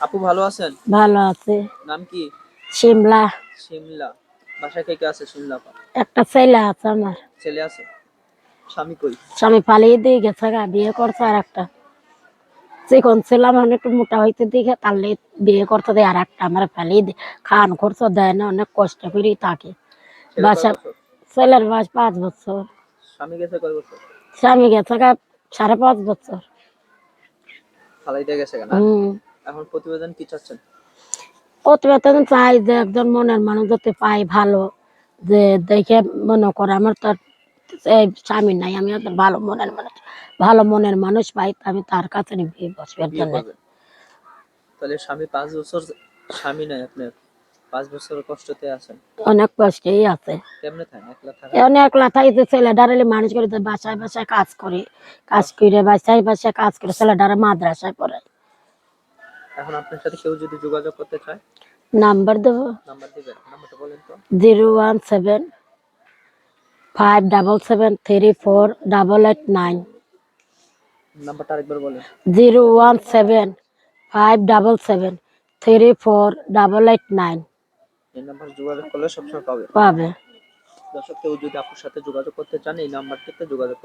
আপু ভালো আছেন? ভালো আছে। নাম কি? শিমলা। শিমলা। বাসায় কে কে আছে শিমলা আপা? একটা ছেলে আছে আমার। ছেলে আছে? স্বামী কই? স্বামী পালিয়ে দিয়ে গেছে গা, বিয়ে করছে আর একটা। চিকন ছিলাম অনেক মোটা হইতে দিকে তাহলে বিয়ে করতে দেয় আর একটা আমার পালিয়ে দিয়ে খান খরচ দেয় না, অনেক কষ্ট করেই থাকে। ছেলে কয় বাসা বছর? ছেলের বয়স 5 বছর। স্বামী গেছে কয় বছর? স্বামী গেছে গা 5.5 বছর। ফালাইতে গেছে না? হম। এখন প্রতিবেদন কি চাচ্ছেন? প্রতিবেদন চাই যে একজন মনের মানুষ যাতে পাই ভালো, যে দেখে মনে করে আমার তো আর এই স্বামী নাই, আমি একটা ভালো মনের মানুষ পাই, আমি তার কাছে বিয়ে বসবার বিয়ে জন্য। করবেন? তাহলে স্বামী 5 বছর, স্বামী নাই আপনার, 5 বছর কষ্টতে আছেন। অনেক কষ্টেই আছে। কেমনে থাকেন? একলা থাকেন? এখন একলা থাইতে ছেলে ডারালে মানুষ করে তো বাসায় বাসায় কাজ করি, কাজ করে বাসায় বাসায় কাজ করে ছেলে ডারা মাদ্রাসায় পড়ায়। এখন আপনার সাথে কেউ যদি যোগাযোগ করতে চায়? নাম্বার দেবো। নাম্বার দিবেন? নাম্বারটা বলেন তো। 01757734889। নাম্বারটা আরেকবার বলেন। 01757734889। এই নাম্বার যোগাযোগ করলে সবসময় পাবে। পাবে। দর্শক কেউ যদি আপুর সাথে যোগাযোগ করতে চান এই নাম্বারটিতে যোগাযোগ